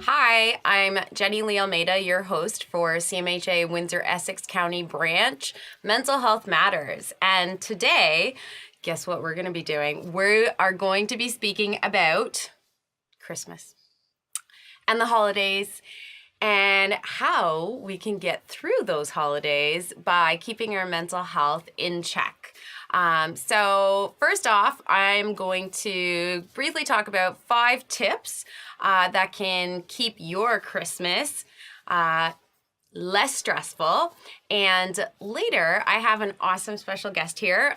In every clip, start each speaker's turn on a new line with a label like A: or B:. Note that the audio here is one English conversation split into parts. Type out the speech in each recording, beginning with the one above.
A: Hi, I'm Jenny-Lee Almeida, your host for CMHA Windsor-Essex County Branch Mental Health Matters. And today, guess what we're going to be doing? We are going to be speaking about Christmas and the holidays and how we can get through those holidays by keeping our mental health in check. So first off, I'm going to briefly talk about 5 tips that can keep your Christmas less stressful. And later, I have an awesome special guest here,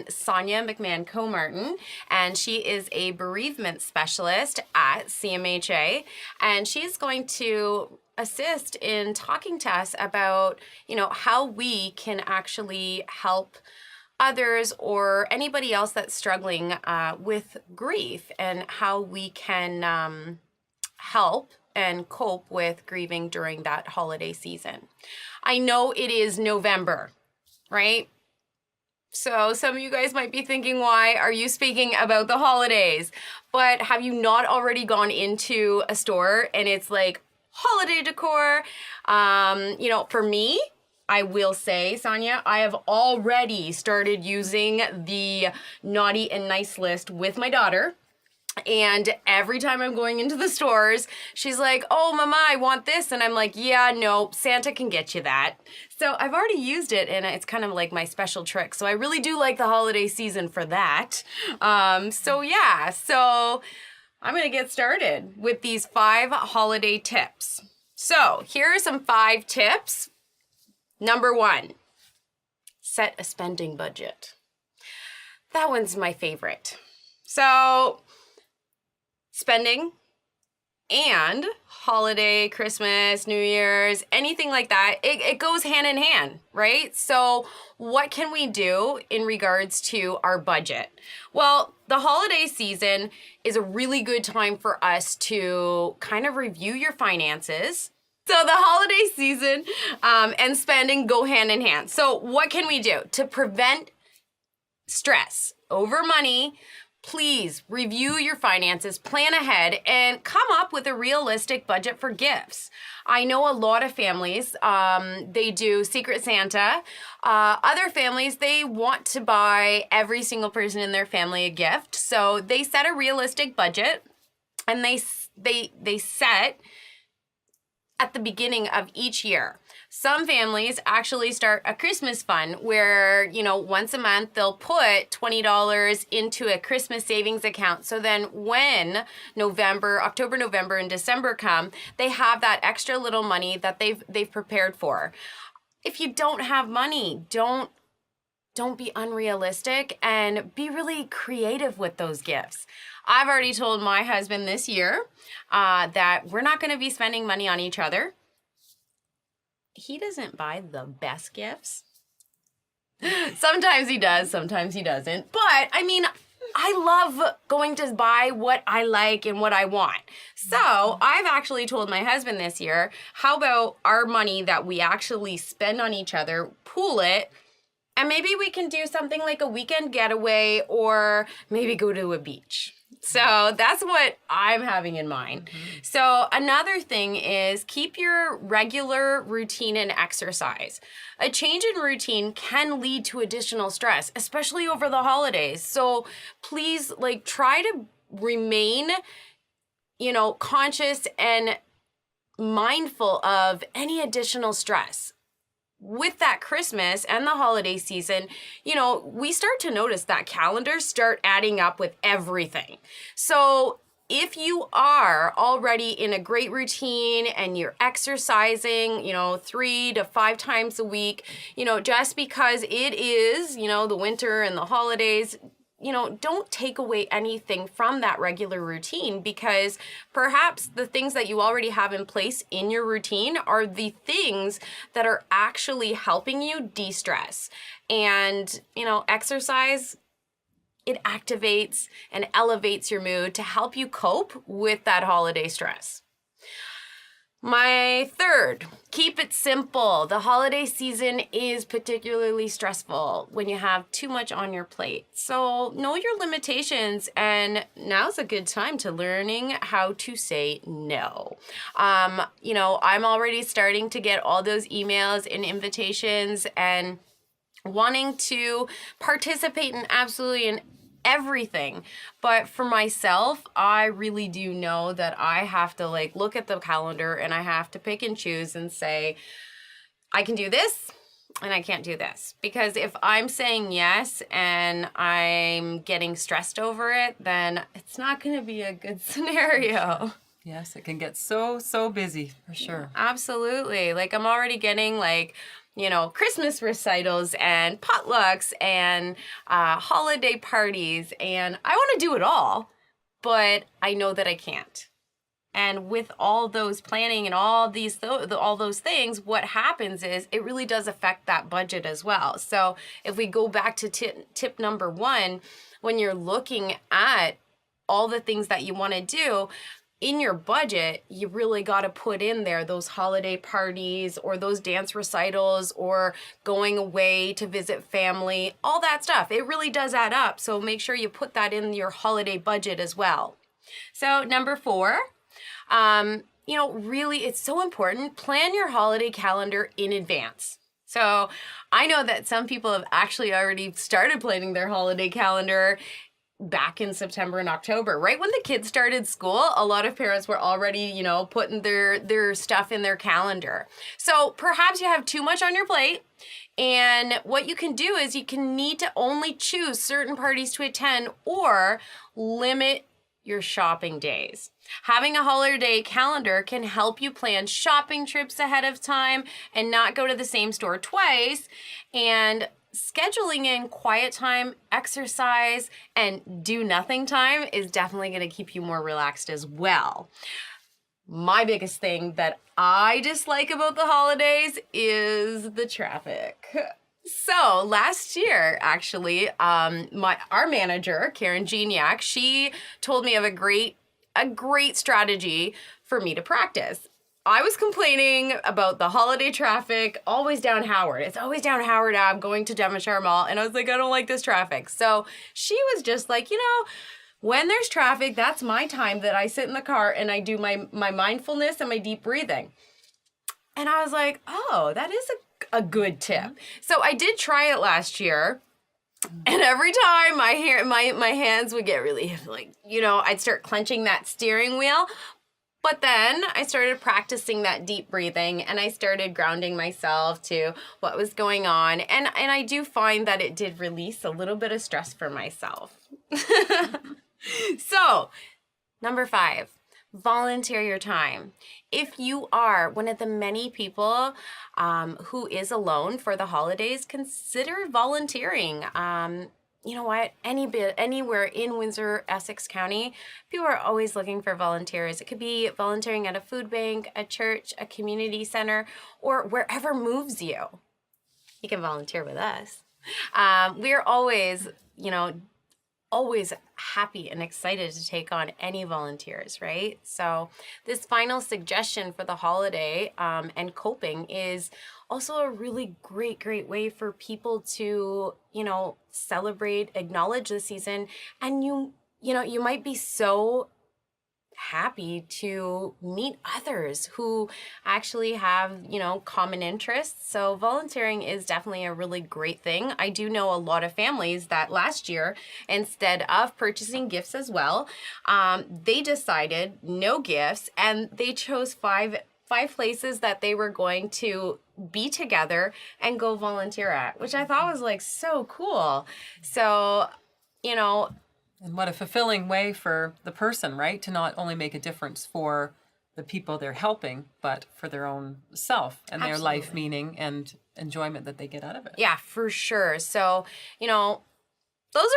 A: Sonia McMahon-Comartin, and she is a bereavement specialist at CMHA, and she's going to assist in talking to us about, how we can actually help others or anybody else that's struggling with grief and how we can help and cope with grieving during that holiday season. I know it is November, right? So some of you guys might be thinking, why are you speaking about the holidays? But have you not already gone into a store and it's like holiday decor? For me, I will say, Sonia, I have already started using the naughty and nice list with my daughter. And every time I'm going into the stores, she's like, oh, Mama, I want this. And I'm like, yeah, no, Santa can get you that. So I've already used it, and it's kind of like my special trick. So I really do like the holiday season for that. So I'm going to get started with these 5 holiday tips. So here are some 5 tips. Number 1, set a spending budget. That one's my favorite. So spending and holiday, Christmas, New Year's, anything like that, it goes hand in hand, right? So what can we do in regards to our budget? Well, the holiday season is a really good time for us to kind of review your finances. So the holiday season and spending go hand in hand. So what can we do to prevent stress over money? Please review your finances, plan ahead, and come up with a realistic budget for gifts. I know a lot of families, they do Secret Santa. Other families, they want to buy every single person in their family a gift. So they set a realistic budget, and they set at the beginning of each year. Some families actually start a Christmas fund where, once a month they'll put $20 into a Christmas savings account. So then when October, November, and December come, they have that extra little money that they've prepared for. If you don't have money, don't be unrealistic and be really creative with those gifts. I've already told my husband this year that we're not going to be spending money on each other. He doesn't buy the best gifts. Sometimes he does, sometimes he doesn't. But, I love going to buy what I like and what I want. So I've actually told my husband this year, how about our money that we actually spend on each other, pool it, and maybe we can do something like a weekend getaway or maybe go to a beach. So that's what I'm having in mind. Mm-hmm. So another thing is keep your regular routine and exercise. A change in routine can lead to additional stress, especially over the holidays. So please, try to remain, conscious and mindful of any additional stress. With that Christmas and the holiday season, we start to notice that calendars start adding up with everything. So if you are already in a great routine and you're exercising, 3 to 5 times a week, just because it is, the winter and the holidays, don't take away anything from that regular routine, because perhaps the things that you already have in place in your routine are the things that are actually helping you de-stress. And, exercise, it activates and elevates your mood to help you cope with that holiday stress. My third, keep it simple. The holiday season is particularly stressful when you have too much on your plate. So know your limitations, and now's a good time to learning how to say no. I'm already starting to get all those emails and invitations and wanting to participate in absolutely in everything. But for myself, I really do know that I have to look at the calendar and I have to pick and choose and say, I can do this and I can't do this. Because if I'm saying yes and I'm getting stressed over it, then it's not going to be a good scenario.
B: Yes, it can get so busy, for sure.
A: Yeah, absolutely. I'm already getting Christmas recitals and potlucks and holiday parties, and I want to do it all, but I know that I can't. And with all those planning and all those things, what happens is it really does affect that budget as well. So if we go back to tip number 1, when you're looking at all the things that you want to do, in your budget, you really got to put in there those holiday parties or those dance recitals or going away to visit family, all that stuff. It really does add up. So make sure you put that in your holiday budget as well. So number 4, really, it's so important. Plan your holiday calendar in advance. So I know that some people have actually already started planning their holiday calendar back in September and October. Right when the kids started school, a lot of parents were already, putting their stuff in their calendar. So perhaps you have too much on your plate, and what you can do is you can need to only choose certain parties to attend or limit your shopping days. Having a holiday calendar can help you plan shopping trips ahead of time and not go to the same store twice, and scheduling in quiet time, exercise, and do nothing time is definitely going to keep you more relaxed as well. My biggest thing that I dislike about the holidays is the traffic. So last year, actually, our manager, Karen Geniak, she told me of a great strategy for me to practice. I was complaining about the holiday traffic, always down Howard. It's always down Howard Ave going to Devonshire Mall. And I was like, I don't like this traffic. So she was just like, when there's traffic, that's my time that I sit in the car and I do my mindfulness and my deep breathing. And I was like, oh, that is a good tip. So I did try it last year. And every time my hands would get really, I'd start clenching that steering wheel. But then I started practicing that deep breathing and I started grounding myself to what was going on. And I do find that it did release a little bit of stress for myself. So, number 5, volunteer your time. If you are one of the many people who is alone for the holidays, consider volunteering. You know what? Anywhere in Windsor, Essex County, people are always looking for volunteers. It could be volunteering at a food bank, a church, a community center, or wherever moves you. You can volunteer with us. We're always, always happy and excited to take on any volunteers, right? So this final suggestion for the holiday and coping is also a really great way for people to, celebrate, acknowledge the season. And you might be so happy to meet others who actually have, common interests. So volunteering is definitely a really great thing. I do know a lot of families that last year, instead of purchasing gifts as well, they decided no gifts and they chose five places that they were going to be together and go volunteer at, which I thought was so cool. So,
B: And what a fulfilling way for the person, right? To not only make a difference for the people they're helping, but for their own self and their life meaning and enjoyment that they get out of it.
A: Yeah, for sure. So, those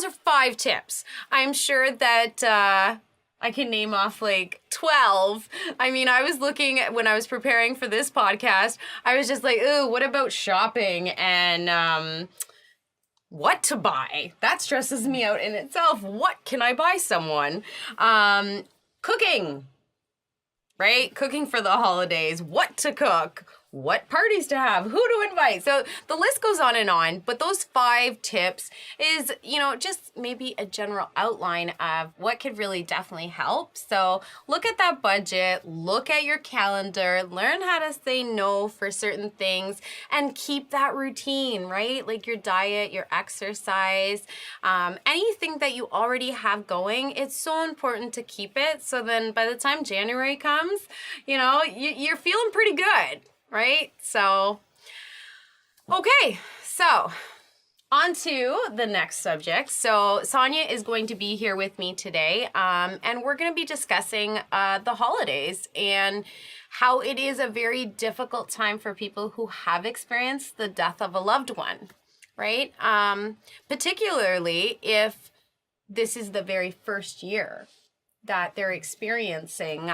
A: are 5 tips. I'm sure that I can name off 12. I mean, I was looking at when I was preparing for this podcast, I was just like, ooh, what about shopping and what to buy? That stresses me out in itself. What can I buy someone? Cooking. right? Cooking for the holidays, what to cook, what parties to have, who to invite. So the list goes on, but those 5 tips is, just maybe a general outline of what could really definitely help. So look at that budget, look at your calendar, learn how to say no for certain things, and keep that routine, right? Like your diet, your exercise, anything that you already have going, it's so important to keep it. So then by the time January comes, you're feeling pretty good. Right? So, okay. So, on to the next subject. So, Sonia is going to be here with me today, and we're going to be discussing the holidays and how it is a very difficult time for people who have experienced the death of a loved one, right? Particularly if this is the very first year that they're experiencing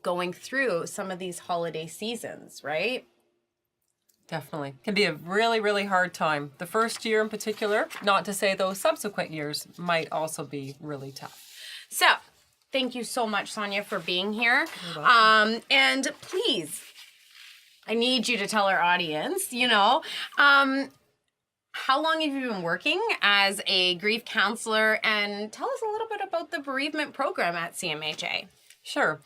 A: going through some of these holiday seasons, right?
B: Definitely. Can be a really, really hard time. The first year in particular, not to say those subsequent years might also be really tough.
A: So, thank you so much, Sonia, for being here. And please, I need you to tell our audience, how long have you been working as a grief counselor, and tell us a little bit about the bereavement program at CMHA.
B: Sure.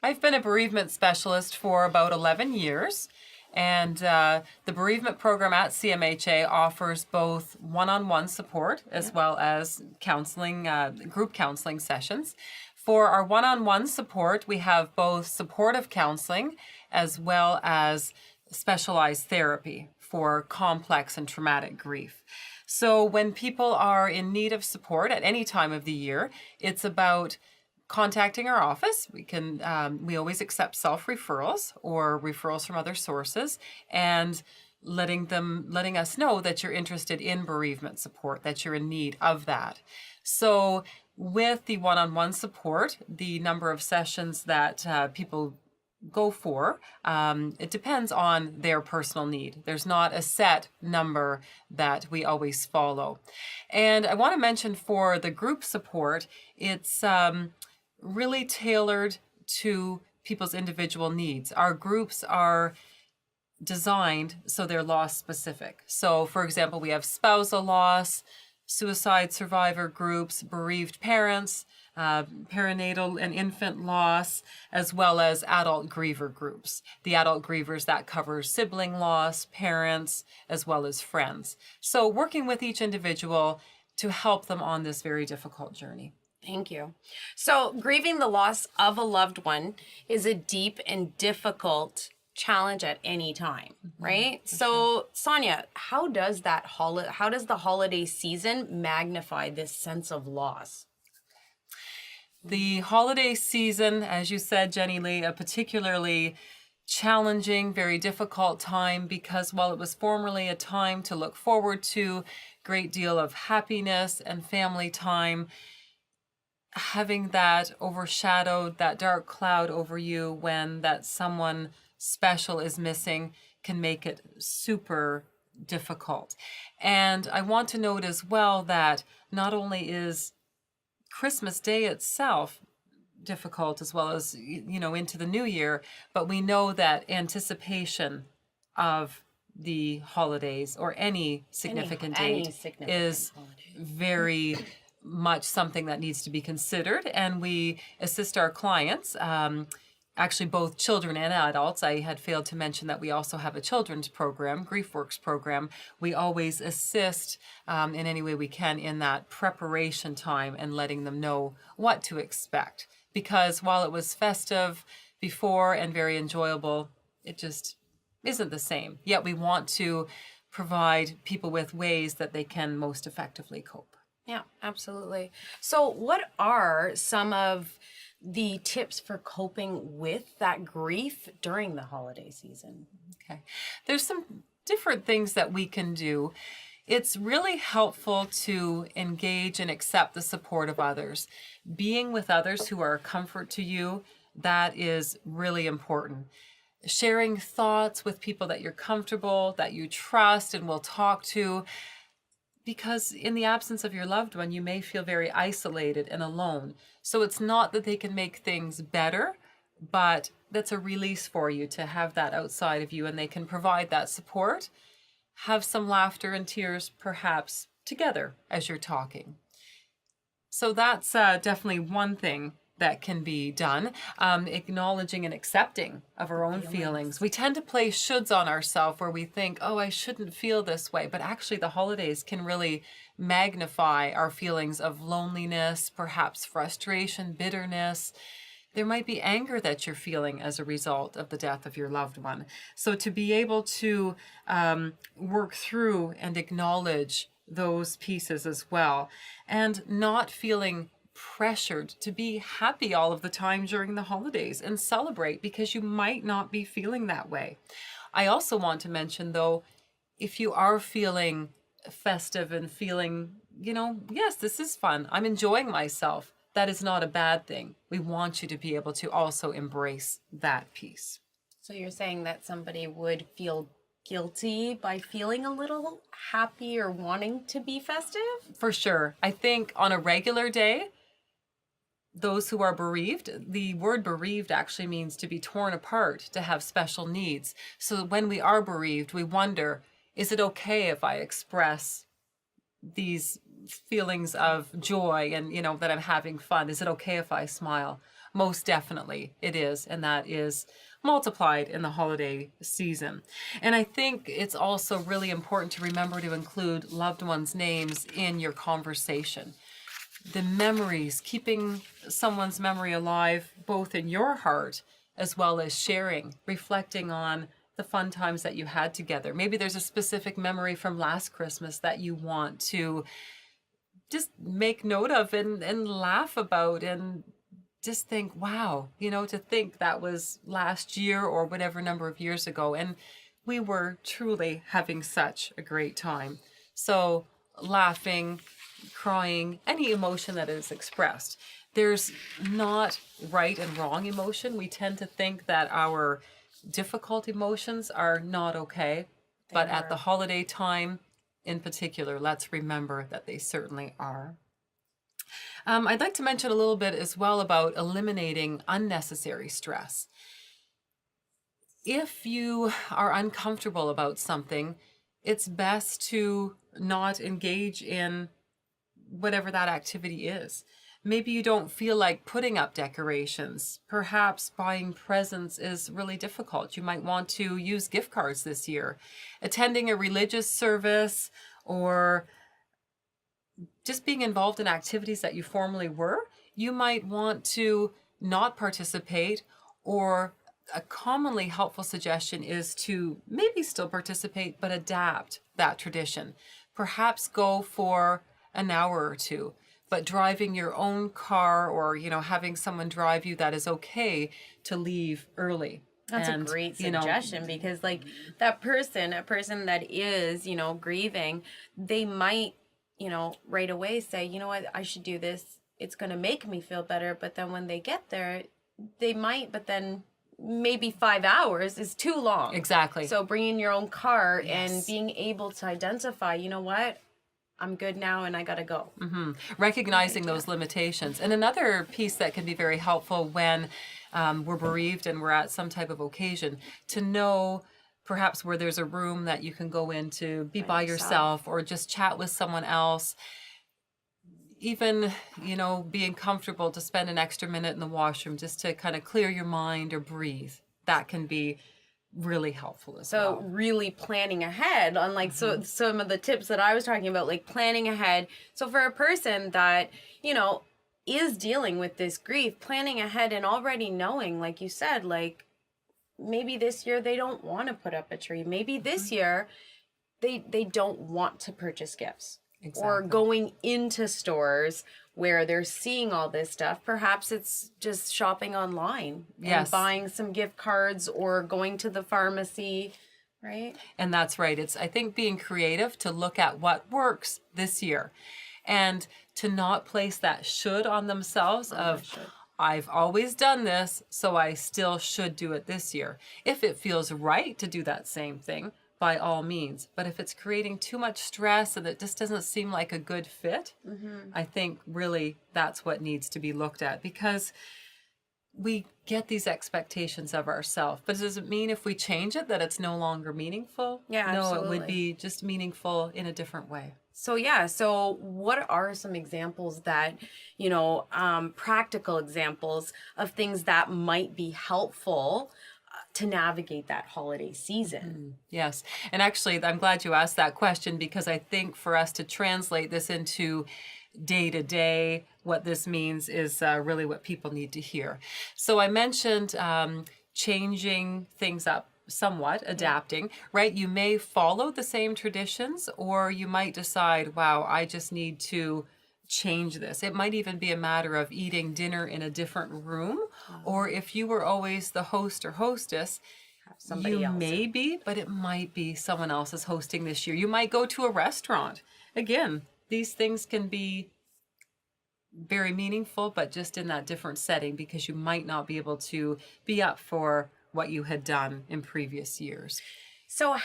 B: I've been a bereavement specialist for about 11 years, and the bereavement program at CMHA offers both one-on-one support as well as counseling, group counseling sessions. For our one-on-one support, we have both supportive counseling as well as specialized therapy for complex and traumatic grief. So when people are in need of support at any time of the year, it's about contacting our office. We always accept self-referrals or referrals from other sources, and letting us know that you're interested in bereavement support, that you're in need of that. So with the one-on-one support, the number of sessions that people go for, it depends on their personal need. There's not a set number that we always follow. And I want to mention for the group support, it's really tailored to people's individual needs. Our groups are designed so they're loss specific. So for example, we have spousal loss, suicide survivor groups, bereaved parents, perinatal and infant loss, as well as adult griever groups. The adult grievers, that covers sibling loss, parents, as well as friends. So working with each individual to help them on this very difficult journey.
A: Thank you. So grieving the loss of a loved one is a deep and difficult challenge at any time, right? So Sonia, how does the holiday season magnify this sense of loss?
B: The holiday season, as you said, Jenny-Lee, a particularly challenging, very difficult time, because while it was formerly a time to look forward to, great deal of happiness and family time, having that overshadowed, that dark cloud over you when that someone special is missing can make it super difficult. And I want to note as well that not only is Christmas Day itself difficult, as well as, into the new year, but we know that anticipation of the holidays or any significant date is very much something that needs to be considered, and we assist our clients, actually both children and adults. I had failed to mention that we also have a children's program, GriefWorks program. We always assist in any way we can in that preparation time and letting them know what to expect. Because while it was festive before and very enjoyable, it just isn't the same. Yet we want to provide people with ways that they can most effectively cope.
A: Yeah, absolutely. So what are some of the tips for coping with that grief during the holiday season?
B: Okay. There's some different things that we can do. It's really helpful to engage and accept the support of others. Being with others who are a comfort to you, that is really important. Sharing thoughts with people that you're comfortable, that you trust and will talk to. Because in the absence of your loved one, you may feel very isolated and alone. So it's not that they can make things better, but that's a release for you to have that outside of you, and they can provide that support. Have some laughter and tears perhaps together as you're talking. So that's definitely one thing that can be done. Acknowledging and accepting of our own feelings. We tend to place shoulds on ourselves where we think, oh, I shouldn't feel this way. But actually the holidays can really magnify our feelings of loneliness, perhaps frustration, bitterness. There might be anger that you're feeling as a result of the death of your loved one. So to be able to work through and acknowledge those pieces as well, and not feeling pressured to be happy all of the time during the holidays and celebrate, because you might not be feeling that way. I also want to mention, though, if you are feeling festive and feeling, yes, this is fun, I'm enjoying myself, that is not a bad thing. We want you to be able to also embrace that piece.
A: So you're saying that somebody would feel guilty by feeling a little happy or wanting to be festive?
B: For sure. I think on a regular day, those who are bereaved, the word bereaved actually means to be torn apart, to have special needs. So when we are bereaved, we wonder, is it okay if I express these feelings of joy and, that I'm having fun? Is it okay if I smile? Most definitely it is. And that is multiplied in the holiday season. And I think it's also really important to remember to include loved ones' names in your conversation. The memories, keeping someone's memory alive, both in your heart as well as sharing, reflecting on the fun times that you had together. Maybe there's a specific memory from last Christmas that you want to just make note of and laugh about, and just think, wow, to think that was last year or whatever number of years ago, and we were truly having such a great time. So laughing, crying, any emotion that is expressed. There's not right and wrong emotion. We tend to think that our difficult emotions are not okay, but at the holiday time in particular, let's remember that they certainly are. I'd like to mention a little bit as well about eliminating unnecessary stress. If you are uncomfortable about something, it's best to not engage in whatever that activity is. Maybe you don't feel like putting up decorations. Perhaps buying presents is really difficult. You might want to use gift cards this year. Attending a religious service, or just being involved in activities that you formerly were, you might want to not participate, or a commonly helpful suggestion is to maybe still participate, but adapt that tradition. Perhaps go for an hour or two, but driving your own car, or, having someone drive you, that is okay to leave early.
A: That's a great suggestion, because a person that is, grieving, they might, right away say, you know what, I should do this. It's going to make me feel better. But then when they get there, they might, but then maybe 5 hours is too long.
B: Exactly.
A: So bringing your own car, yes, and being able to identify, you know what, I'm good now and I got to go.
B: Mm-hmm. Recognizing those limitations. And another piece that can be very helpful when we're bereaved and we're at some type of occasion, to know perhaps where there's a room that you can go in to be by yourself, or just chat with someone else. Even, being comfortable to spend an extra minute in the washroom just to kind of clear your mind or breathe. That can be really helpful as well.
A: So really planning ahead on so some of the tips that I was talking about, planning ahead. So for a person that, is dealing with this grief, planning ahead and already knowing, like you said, maybe this year they don't want to put up a tree. Maybe this year they don't want to purchase gifts. Exactly. Or going into stores where they're seeing all this stuff. Perhaps it's just shopping online, yes, and buying some gift cards, or going to the pharmacy, right?
B: And that's right. It's, I think, being creative to look at what works this year, and to not place that should on themselves I've always done this, so I still should do it this year. If it feels right to do that same thing, by all means. But if it's creating too much stress and it just doesn't seem like a good fit, I think really that's what needs to be looked at. Because we get these expectations of ourselves. But does it mean if we change it that it's no longer meaningful?
A: Yeah,
B: No,
A: absolutely.
B: it would be just meaningful in a different way.
A: So yeah, so what are some examples that, practical examples of things that might be helpful to navigate that holiday season?
B: Yes. And actually, I'm glad you asked that question, because I think for us to translate this into day to day, what this means is really what people need to hear. So I mentioned changing things up somewhat, adapting, right? You may follow the same traditions, or you might decide, wow, I just need to change this. It might even be a matter of eating dinner in a different room, or if you were always the host or hostess,
A: Somebody
B: you
A: else.
B: may be, but it might be someone else is hosting this year. You might go to a restaurant. Again, these things can be very meaningful, but just in that different setting, because you might not be able to be up for what you had done in previous years.
A: So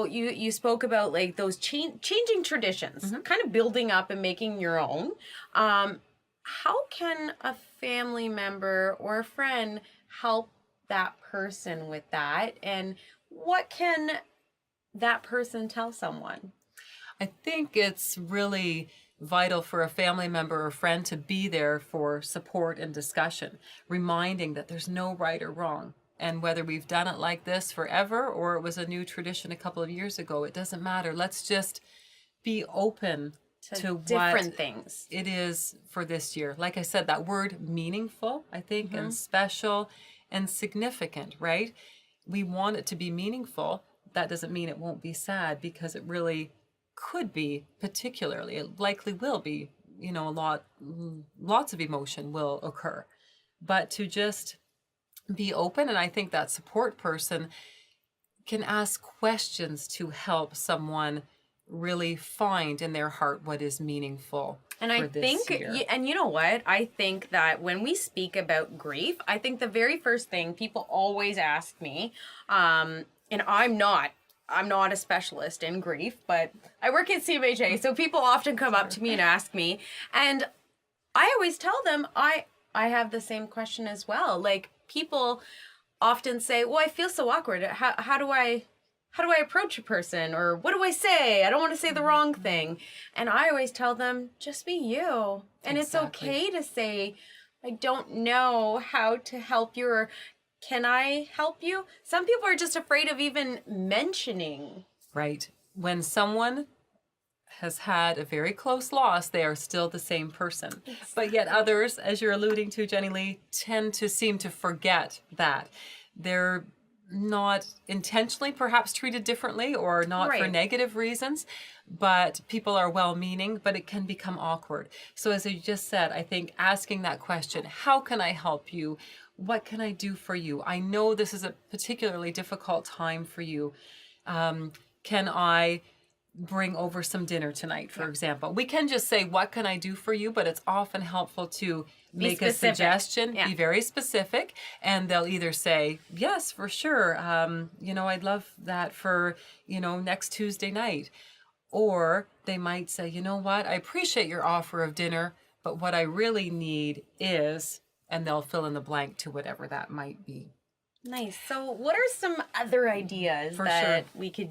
A: you spoke about like those changing traditions, kind of building up and making your own. How can a family member or a friend help that person with that? And what can that person tell someone?
B: I think it's really vital for a family member or friend to be there for support and discussion, reminding that there's no right or wrong. And whether we've done it like this forever or it was a new tradition a couple of years ago, it doesn't matter. Let's just be open to
A: different
B: what
A: things
B: it is for this year. Like I said, that word meaningful, I think, and special and significant, right? We want it to be meaningful. That doesn't mean it won't be sad, because it really could be, particularly, it likely will be, lots of emotion will occur. But to just be open, and I think that support person can ask questions to help someone really find in their heart what is meaningful.
A: And I think, and you know what? I think that when we speak about grief, I think the very first thing people always ask me, and I'm not a specialist in grief, but I work at CMHA, so people often come up to me and ask me, and I always tell them I have the same question as well. Like, people often say, well, I feel so awkward. How do I approach a person, or what do I say? I don't want to say the wrong thing. And I always tell them, just be you. And It's okay to say, I don't know how to help you, or can I help you? Some people are just afraid of even mentioning.
B: Right. When someone has had a very close loss, they are still the same person. Exactly. But yet others, as you're alluding to, Jenny-Lee, tend to seem to forget that. They're not intentionally perhaps treated differently, or not for negative reasons, but people are well-meaning, but it can become awkward. So as you just said, I think asking that question, how can I help you? What can I do for you? I know this is a particularly difficult time for you. Can I bring over some dinner tonight, for example? We can just say, what can I do for you? But it's often helpful to make a suggestion, be very specific, and they'll either say, yes, for sure. I'd love that for, next Tuesday night. Or they might say, you know what, I appreciate your offer of dinner, but what I really need is, and they'll fill in the blank to whatever that might be.
A: Nice. So what are some other ideas that we could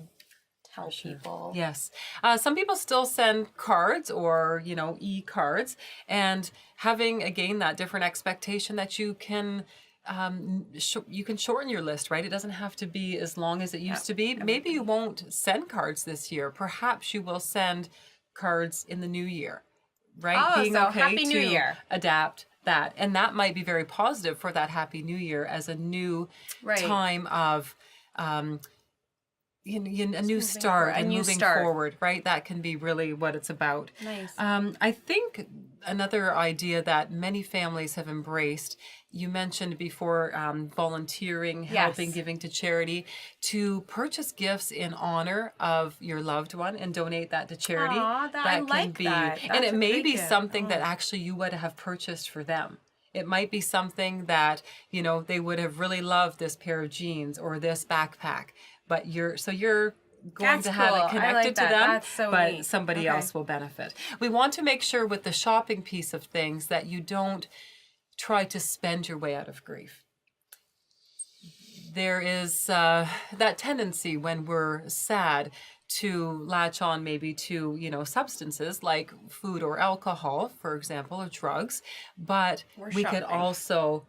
A: tell people?
B: Yes. Some people still send cards, or, e-cards, and having, again, that different expectation that you can shorten your list, right? It doesn't have to be as long as it used to be. Maybe you won't send cards this year. Perhaps you will send cards in the new year, right?
A: Oh,
B: Being
A: so
B: okay
A: Happy New
B: to
A: Year.
B: Adapt that. And that might be very positive for that Happy New Year as a new time of a new start and moving forward, right? That can be really what it's about.
A: Nice.
B: I think another idea that many families have embraced, you mentioned before, volunteering, helping, giving to charity, to purchase gifts in honor of your loved one and donate that to charity.
A: I like that.
B: And it may be something that actually you would have purchased for them. It might be something that, they would have really loved, this pair of jeans or this backpack. But you're going to have it connected to them, but neat. Somebody else will benefit. We want to make sure with the shopping piece of things that you don't try to spend your way out of grief. There is that tendency when we're sad to latch on maybe to, substances like food or alcohol, for example, or drugs, but we could also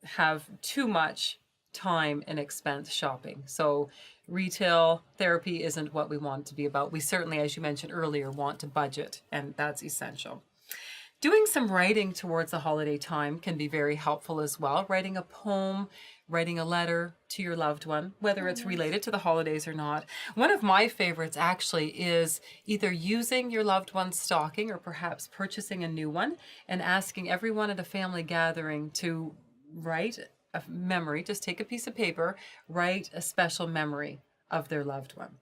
B: have too much time and expense shopping. So retail therapy isn't what we want it to be about. We certainly, as you mentioned earlier, want to budget, and that's essential. Doing some writing towards the holiday time can be very helpful as well. Writing a poem, writing a letter to your loved one, whether it's related to the holidays or not. One of my favorites actually is either using your loved one's stocking or perhaps purchasing a new one and asking everyone at a family gathering to write a memory, just take a piece of paper, write a special memory of their loved one.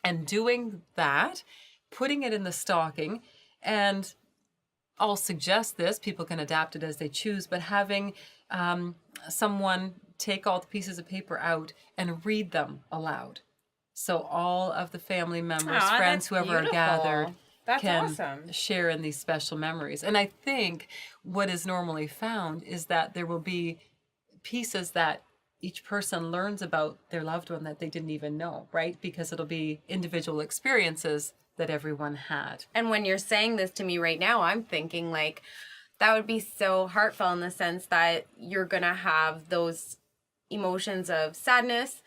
B: And doing that, putting it in the stocking, and I'll suggest this, people can adapt it as they choose, but having someone take all the pieces of paper out and read them aloud. So all of the family members, friends, whoever are gathered, can share in these special memories. And I think what is normally found is that there will be pieces that each person learns about their loved one that they didn't even know, right? Because it'll be individual experiences that everyone had.
A: And when you're saying this to me right now, I'm thinking like that would be so heartfelt in the sense that you're going to have those emotions of sadness,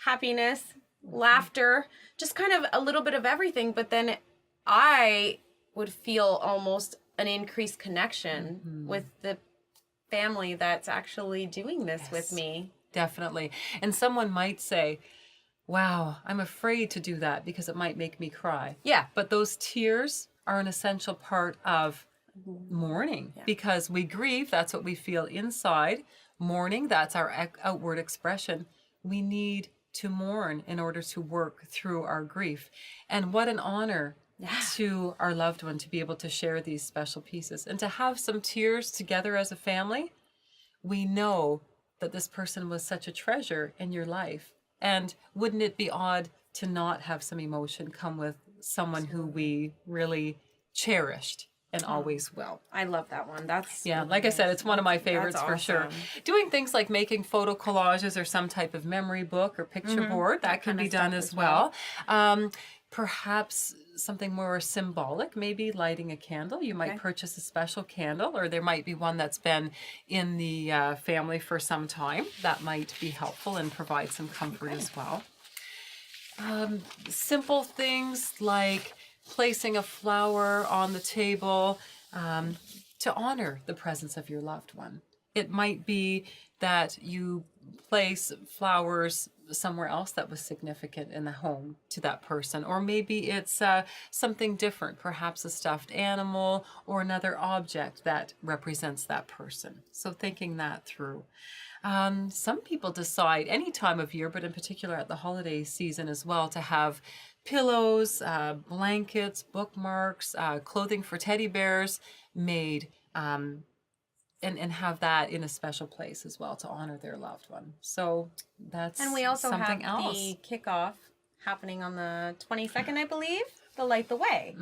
A: happiness, laughter, just kind of a little bit of everything. But then I would feel almost an increased connection with the family that's actually doing this with me.
B: Definitely. And someone might say, wow, I'm afraid to do that because it might make me cry.
A: Yeah.
B: But those tears are an essential part of mourning because we grieve. That's what we feel inside. Mourning, that's our outward expression. We need to mourn in order to work through our grief. And what an honor to our loved one to be able to share these special pieces and to have some tears together as a family. We know that this person was such a treasure in your life. And wouldn't it be odd to not have some emotion come with someone who we really cherished and always will?
A: I love that one. That's
B: like I said, it's one of my favorites for sure. Doing things like making photo collages or some type of memory book or picture board, that can be done as well. Perhaps something more symbolic, maybe lighting a candle. You might purchase a special candle, or there might be one that's been in the family for some time. That might be helpful and provide some comfort as well. Simple things like placing a flower on the table to honor the presence of your loved one. It might be that you place flowers somewhere else that was significant in the home to that person, or maybe it's something different, perhaps a stuffed animal or another object that represents that person. So thinking that through. Some people decide any time of year, but in particular at the holiday season as well, to have pillows, blankets, bookmarks, clothing for teddy bears made, and have that in a special place as well to honor their loved one. So that's something else.
A: And we also have the kickoff happening on the 22nd, I believe, the Light the Way,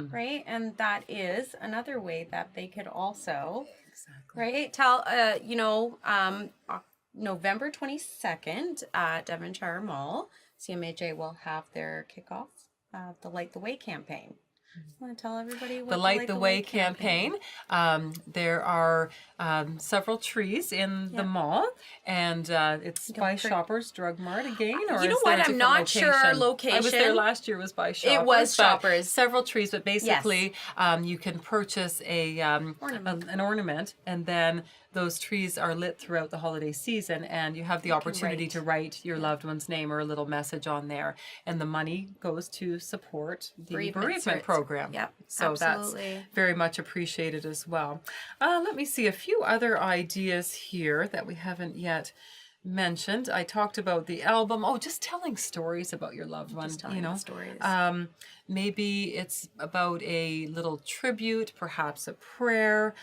A: right? And that is another way that they could also, right? Tell, November 22nd at Devonshire Mall, CMHA will have their kickoff of the Light the Way campaign. Want to tell everybody what
B: the Light the Way campaign. There are several trees in the mall, and it's by Shoppers Drug Mart again. Or
A: you know what? I'm not sure location.
B: I was there last year. It was by Shoppers.
A: It was Shoppers.
B: Several trees, but basically, you can purchase an ornament, and then those trees are lit throughout the holiday season, and you have the opportunity to write your loved one's name or a little message on there, and the money goes to support the bereavement program.
A: Yep,
B: so
A: absolutely.
B: That's very much appreciated as well. Let me see a few other ideas here that we haven't yet mentioned. I talked about the album. Oh, just telling stories about your loved one.
A: Just telling stories.
B: Maybe it's about a little tribute, perhaps a prayer.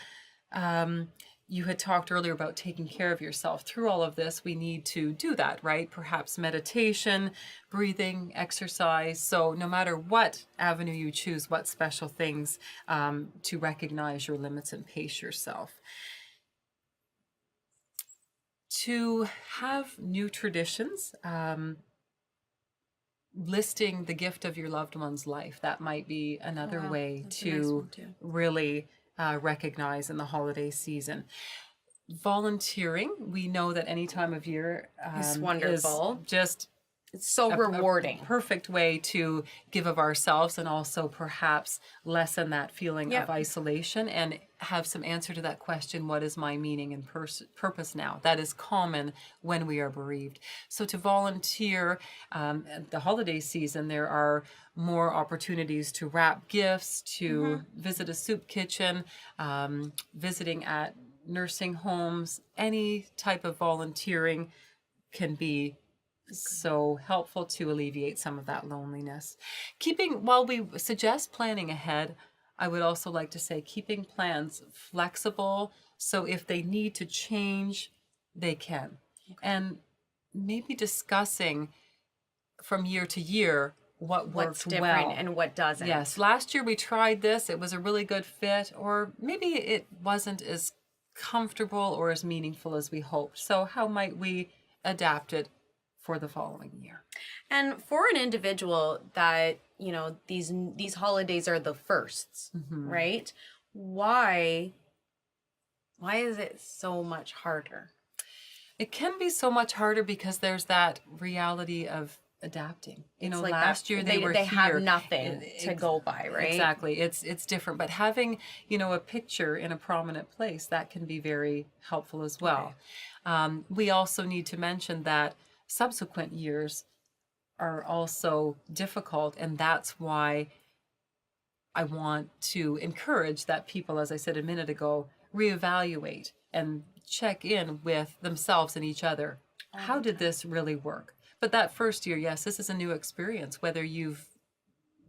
B: You had talked earlier about taking care of yourself. Through all of this, we need to do that, right? Perhaps meditation, breathing, exercise. So no matter what avenue you choose, what special things to recognize your limits and pace yourself. To have new traditions, listing the gift of your loved one's life. That might be another way
A: That's a nice
B: to
A: one too.
B: really recognize in the holiday season. Volunteering, we know that any time of year
A: It's wonderful.
B: is just
A: It's so rewarding.
B: a perfect way to give of ourselves and also perhaps lessen that feeling of isolation and have some answer to that question, what is my meaning and purpose now? That is common when we are bereaved. So to volunteer at the holiday season, there are more opportunities to wrap gifts, to visit a soup kitchen, visiting at nursing homes. Any type of volunteering can be so helpful to alleviate some of that loneliness. While we suggest planning ahead, I would also like to say keeping plans flexible, so if they need to change, they can. And maybe discussing from year to year what
A: What's
B: worked
A: different
B: well
A: and what doesn't.
B: Yes, last year we tried this, it was a really good fit, or maybe it wasn't as comfortable or as meaningful as we hoped. So how might we adapt it for the following year?
A: And for an individual that, these holidays are the firsts, right? Why is it so much harder?
B: It can be so much harder because there's that reality of adapting.
A: Like
B: last year they were
A: they
B: here.
A: have nothing to go by, right?
B: Exactly. It's different, but having, a picture in a prominent place, that can be very helpful as well. Okay. We also need to mention that subsequent years are also difficult, and that's why I want to encourage that people, as I said a minute ago, reevaluate and check in with themselves and each other. How did this really work? But that first year, yes, this is a new experience, whether you've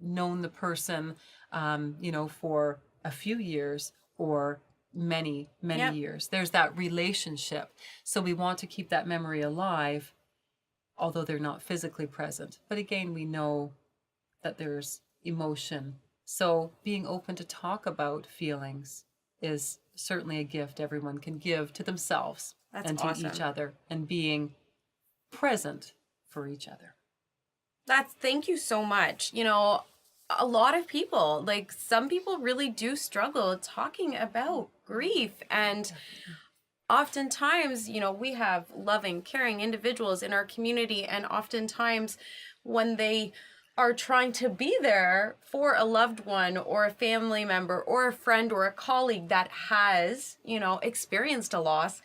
B: known the person, for a few years or many years. There's that relationship. So we want to keep that memory alive, although they're not physically present. But again, we know that there's emotion. So being open to talk about feelings is certainly a gift everyone can give to themselves and to each other, and being present for each other.
A: Thank you so much. A lot of people, some people really do struggle talking about grief, and oftentimes, we have loving, caring individuals in our community, and oftentimes when they are trying to be there for a loved one or a family member or a friend or a colleague that has, experienced a loss,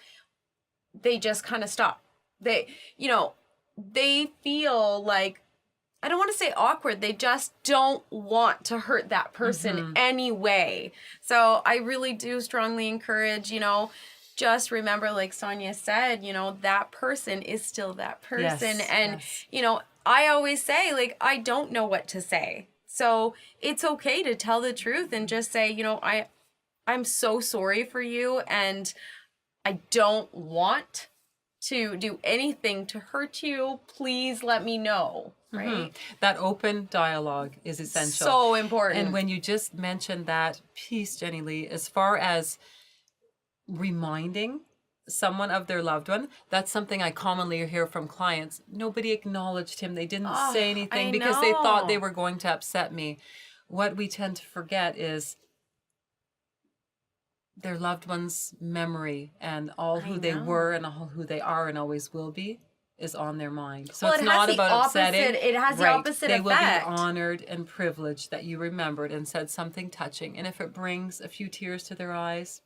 A: they just kind of stop. They feel like, I don't want to say awkward, they just don't want to hurt that person anyway. So I really do strongly encourage, just remember, like Sonia said, that person is still that person. I always say, I don't know what to say. So it's okay to tell the truth and just say, I'm so sorry for you, and I don't want to do anything to hurt you. Please let me know. Right?
B: That open dialogue is essential.
A: So important.
B: And when you just mentioned that piece, Jenny-Lee, as far as reminding someone of their loved one, that's something I commonly hear from clients. Nobody acknowledged him. They didn't say anything because they thought they were going to upset me. What we tend to forget is their loved one's memory, and all who they were and all who they are and always will be is on their mind. So it's not about upsetting.
A: It has the opposite effect.
B: They will be honored and privileged that you remembered and said something touching. And if it brings a few tears to their eyes,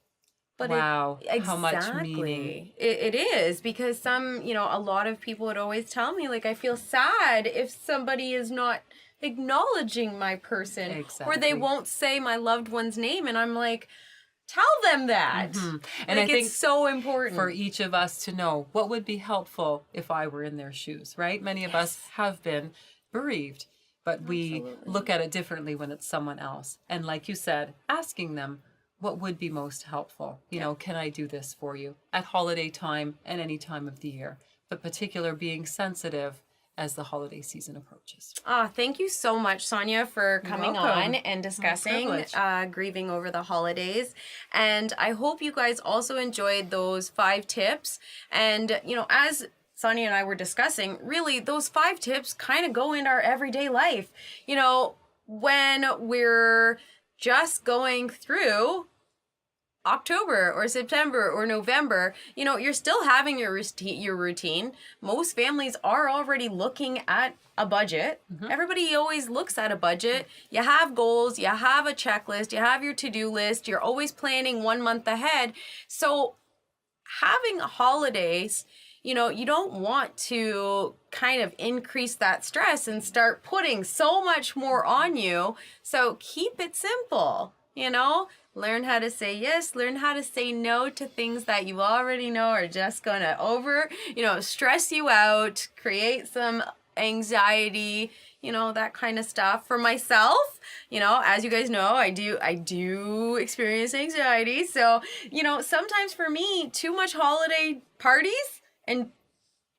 B: how much meaning.
A: It is, because a lot of people would always tell me, I feel sad if somebody is not acknowledging my person. Exactly. Or they won't say my loved one's name. And I'm like, tell them that.
B: And I think
A: it's so important
B: for each of us to know what would be helpful if I were in their shoes, right? Many of us have been bereaved, but we look at it differently when it's someone else. And like you said, asking them what would be most helpful. Can I do this for you at holiday time and any time of the year? But particular being sensitive as the holiday season approaches.
A: Thank you so much, Sonia, for coming on and discussing grieving over the holidays. And I hope you guys also enjoyed those 5 tips. And, as Sonia and I were discussing, really, those 5 tips kind of go in our everyday life. When we're just going through October or September or November, you're still having your routine. Most families are already looking at a budget. Everybody always looks at a budget. You have goals, you have a checklist, you have your to-do list, you're always planning 1 month ahead. So having holidays, you don't want to kind of increase that stress and start putting so much more on you. So keep it simple, Learn how to say yes, learn how to say no to things that you already know are just gonna stress you out, create some anxiety, that kind of stuff. For myself, as you guys know, I do experience anxiety. So, sometimes for me, too much holiday parties and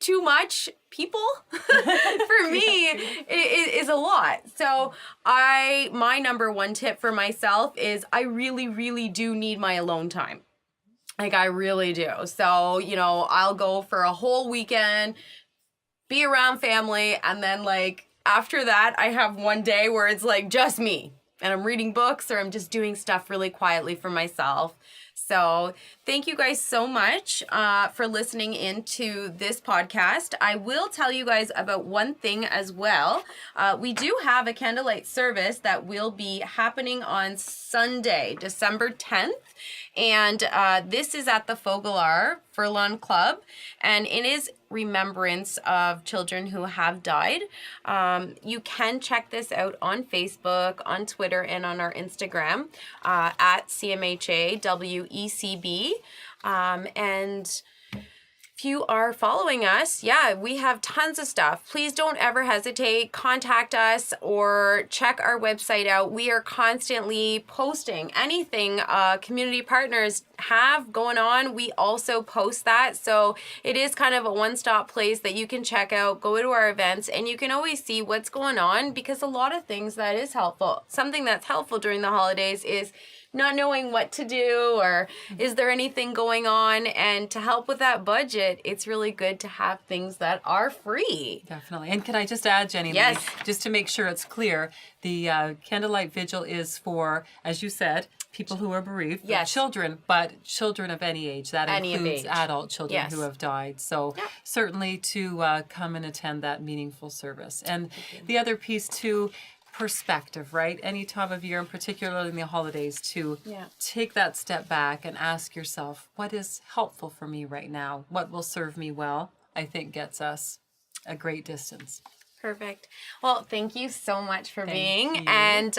A: too much people for me is a lot. So my number 1 tip for myself is I really, really do need my alone time. Like, I really do. So, I'll go for a whole weekend, be around family, and then after that, I have one day where it's just me and I'm reading books or I'm just doing stuff really quietly for myself. So thank you guys so much for listening into this podcast. I will tell you guys about one thing as well. We do have a candlelight service that will be happening on Sunday, December 10th. And this is at the Fogelar Furlong Club. And it is remembrance of children who have died. You can check this out on Facebook, on Twitter, and on our Instagram at CMHA WECB. And if you are following us, we have tons of stuff. Please don't ever hesitate. Contact us or check our website out. We are constantly posting anything community partners have going on. We also post that. So it is kind of a one-stop place that you can check out, go to our events, and you can always see what's going on, because a lot of things that is helpful. Something that's helpful during the holidays is not knowing what to do, or is there anything going on? And to help with that budget, it's really good to have things that are free.
B: Definitely. And can I just add, Jenny-Lee,
A: yes,
B: just to make sure it's clear, the Candlelight Vigil is for, as you said, people who are bereaved,
A: yes,
B: children, but children of any age. That includes adult children, yes, who have died. So certainly to come and attend that meaningful service. And the other piece too, perspective, right? Any time of year, and particularly in the holidays, to take that step back and ask yourself, what is helpful for me right now? What will serve me well? I think gets us a great distance.
A: Perfect. Well, thank you so much for being. And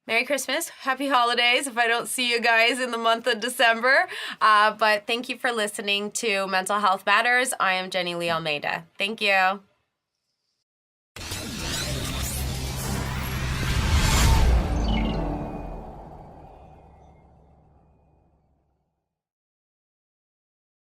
A: Merry Christmas, Happy Holidays if I don't see you guys in the month of December. But thank you for listening to Mental Health Matters. I am Jenny-Lee Almeida. Thank you.